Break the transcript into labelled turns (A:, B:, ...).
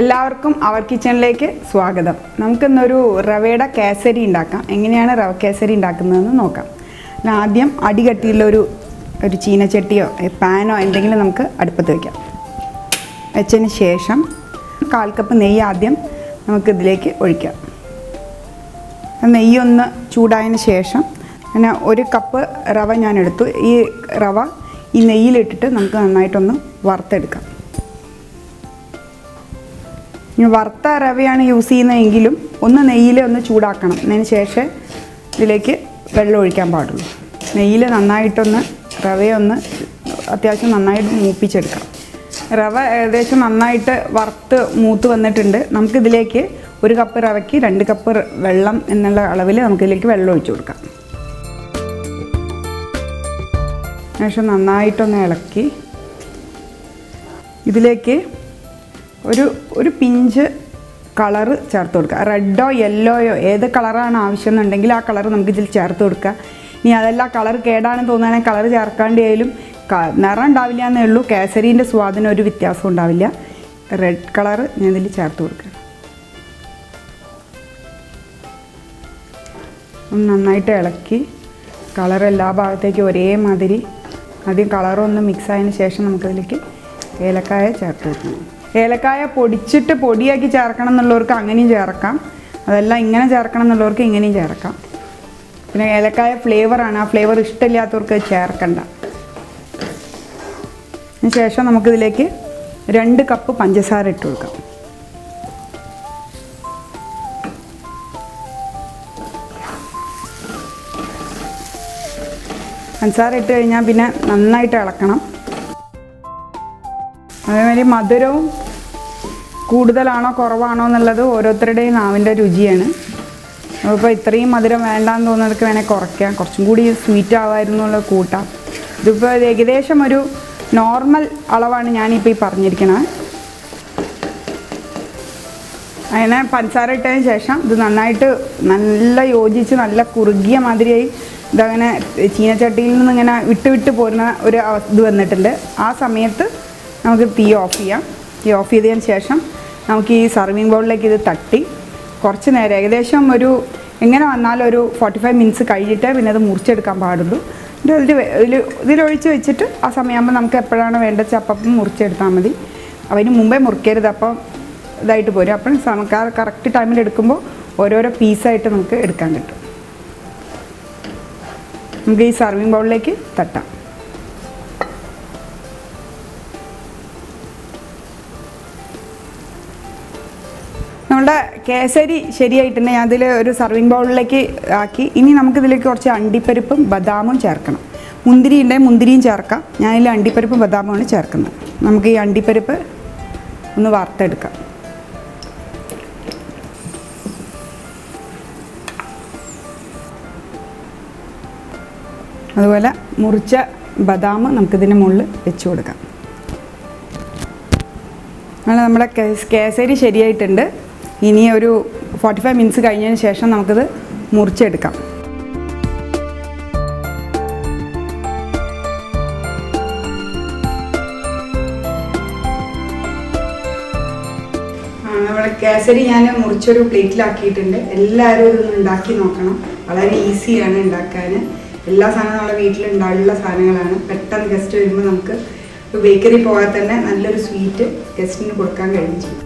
A: എല്ലാവർക്കും അവർ കിച്ചണിലേക്ക് സ്വാഗതം. നമുക്കിന്നൊരു റവയുടെ കേസരി ഉണ്ടാക്കാം. എങ്ങനെയാണ് റവ കേസരി ഉണ്ടാക്കുന്നതെന്ന് നോക്കാം. ആദ്യം അടികട്ടിയുള്ള ഒരു ചീനച്ചട്ടിയോ പാനോ എന്തെങ്കിലും നമുക്ക് അടുപ്പത്ത് വയ്ക്കാം. വെച്ചതിന് ശേഷം 1/4 കപ്പ് നെയ്യ് ആദ്യം നമുക്കിതിലേക്ക് ഒഴിക്കാം. നെയ്യൊന്ന് ചൂടായതിന് ശേഷം പിന്നെ 1 കപ്പ് റവ ഞാൻ എടുത്തു. ഈ റവ ഈ നെയ്യിലിട്ടിട്ട് നമുക്ക് നന്നായിട്ടൊന്ന് വറുത്തെടുക്കാം. വറുത്ത റവയാണ് യൂസ് ചെയ്യുന്നതെങ്കിലും ഒന്ന് നെയ്യിൽ ഒന്ന് ചൂടാക്കണം. അതിന് ശേഷം ഇതിലേക്ക് വെള്ളം ഒഴിക്കാൻ പാടുള്ളൂ. നെയ്യിൽ നന്നായിട്ടൊന്ന് റവയൊന്ന് അത്യാവശ്യം നന്നായിട്ട് മൂപ്പിച്ചെടുക്കാം. റവ ഏകദേശം നന്നായിട്ട് വറുത്ത് മൂത്ത് വന്നിട്ടുണ്ട്. നമുക്കിതിലേക്ക് 1 കപ്പ് റവയ്ക്ക് 2 കപ്പ് വെള്ളം എന്നുള്ള അളവിൽ നമുക്കിതിലേക്ക് വെള്ളം ഒഴിച്ചു കൊടുക്കാം. ശേഷം നന്നായിട്ടൊന്ന് ഇളക്കി ഇതിലേക്ക് ഒരു പിഞ്ച് കളറ് ചേർത്ത് കൊടുക്കുക. റെഡോ യെല്ലോയോ ഏത് കളറാണ് ആവശ്യം എന്നുണ്ടെങ്കിൽ ആ കളർ നമുക്ക് ഇതിൽ ചേർത്ത് കൊടുക്കുക. ഇനി അതല്ല കളർ കേടാണെന്ന് തോന്നുകയാണെങ്കിൽ കളർ ചേർക്കാണ്ടായാലും നിറം ഉണ്ടാവില്ല എന്നേ ഉള്ളൂ. കേസരീൻ്റെ സ്വാദിന് ഒരു വ്യത്യാസം ഉണ്ടാവില്ല. റെഡ് കളറ് ഞാൻ ഇതിൽ ചേർത്ത് കൊടുക്കുക. ഒന്ന് നന്നായിട്ട് ഇളക്കി കളർ എല്ലാ ഭാഗത്തേക്കും ഒരേമാതിരി ആദ്യം കളറൊന്ന് മിക്സ് ആയതിന് ശേഷം നമുക്കതിലേക്ക് ഏലക്കായ ചേർത്ത് കൊടുക്കണം. ഏലക്കായ പൊടിച്ചിട്ട് പൊടിയാക്കി ചേർക്കണം എന്നുള്ളവർക്ക് അങ്ങനെയും ചേർക്കാം. അതെല്ലാം ഇങ്ങനെ ചേർക്കണം എന്നുള്ളവർക്ക് ഇങ്ങനെയും ചേർക്കാം. പിന്നെ ഏലക്കായ ഫ്ലേവറാണ്. ആ ഫ്ലേവർ ഇഷ്ടമില്ലാത്തവർക്ക് ചേർക്കണ്ട. അതിന് ശേഷം നമുക്കിതിലേക്ക് 2 കപ്പ് പഞ്ചസാര ഇട്ട് കൊടുക്കാം. പഞ്ചസാര ഇട്ട് കഴിഞ്ഞാൽ പിന്നെ നന്നായിട്ട് ഇളക്കണം. അതേമാതിരി മധുരവും കൂടുതലാണോ കുറവാണോ എന്നുള്ളത് ഓരോരുത്തരുടെയും നാവിൻ്റെ രുചിയാണ്. അപ്പോൾ ഇത്രയും മധുരം വേണ്ടാന്ന് തോന്നുന്നവർക്ക് വേണേൽ കുറയ്ക്കാം. കുറച്ചും കൂടി സ്വീറ്റ് ആവായിരുന്നു എന്നുള്ളത് കൂട്ടാം. ഇതിപ്പോൾ ഏകദേശം ഒരു നോർമൽ അളവാണ് ഞാനിപ്പോൾ ഈ പറഞ്ഞിരിക്കുന്നത്. അങ്ങനെ പഞ്ചസാര ഇട്ടതിന് ശേഷം ഇത് നന്നായിട്ട് നല്ല യോജിച്ച് നല്ല കുറുകിയ മാതിരിയായി ഇതങ്ങനെ ചീനച്ചട്ടിയിൽ നിന്ന് ഇങ്ങനെ വിട്ട് പോരുന്ന ഒരു ഇത് വന്നിട്ടുണ്ട്. ആ സമയത്ത് നമുക്ക് തീ ഓഫ് ചെയ്യാം. തീ ഓഫ് ചെയ്തതിന് ശേഷം നമുക്ക് ഈ സർവിങ് ബൗളിലേക്ക് ഇത് തട്ടി കുറച്ച് നേരം ഏകദേശം എങ്ങനെ വന്നാലും ഒരു 45 മിനിറ്റ്സ് കഴിഞ്ഞിട്ട് പിന്നെ അത് മുറിച്ചെടുക്കാൻ പാടുള്ളൂ. ഇതിലൊഴിച്ച് വെച്ചിട്ട് ആ സമയമാകുമ്പോൾ നമുക്ക് എപ്പോഴാണ് വേണ്ടത് അപ്പം മുറിച്ചെടുത്താൽ മതി. അതിന് മുമ്പേ മുറിക്കരുത്. അപ്പം ഇതായിട്ട് പോരും. അപ്പം നമുക്ക് ആ കറക്റ്റ് ടൈമിൽ എടുക്കുമ്പോൾ ഓരോരോ പീസായിട്ട് നമുക്ക് എടുക്കാൻ കിട്ടും. നമുക്ക് ഈ സർവിങ് ബൗളിലേക്ക് തട്ടാം. നമ്മളുടെ കേസരി ശരിയായിട്ടുണ്ടെങ്കിൽ അതിൽ ഒരു സർവിങ് ബൗളിലേക്ക് ആക്കി. ഇനി നമുക്കിതിലേക്ക് കുറച്ച് അണ്ടിപ്പരിപ്പും ബദാമും ചേർക്കണം. മുന്തിരി ഉണ്ടെങ്കിൽ മുന്തിരിയും ചേർക്കാം. ഞാനിതിൽ അണ്ടിപ്പരിപ്പും ബദാമുമാണ് ചേർക്കുന്നത്. നമുക്ക് ഈ അണ്ടിപ്പരിപ്പ് ഒന്ന് വറുത്തെടുക്കാം. അതുപോലെ മുറിച്ച ബദാം നമുക്കിതിൻ്റെ മുകളിൽ വെച്ച് കൊടുക്കാം. അങ്ങനെ നമ്മുടെ കേസരി ശരിയായിട്ടുണ്ട്. ഇനി ഒരു 45 മിനിറ്റ്സ് കഴിഞ്ഞതിന് ശേഷം നമുക്കിത് മുറിച്ചെടുക്കാം. നമ്മുടെ കേസരി ഞാൻ മുറിച്ചൊരു പ്ലേറ്റിലാക്കിയിട്ടുണ്ട്. എല്ലാവരും ഇതൊന്ന് ഉണ്ടാക്കി നോക്കണം. വളരെ ഈസിയാണ് ഉണ്ടാക്കാൻ. എല്ലാ സാധനവും നമ്മുടെ വീട്ടിലുണ്ടായുള്ള സാധനങ്ങളാണ്. പെട്ടെന്ന് ഗസ്റ്റ് വരുമ്പോൾ നമുക്ക് ബേക്കറി പോകാൻ തന്നെ നല്ലൊരു സ്വീറ്റ് ഗസ്റ്റിന് കൊടുക്കാൻ കഴിയും ചെയ്യും.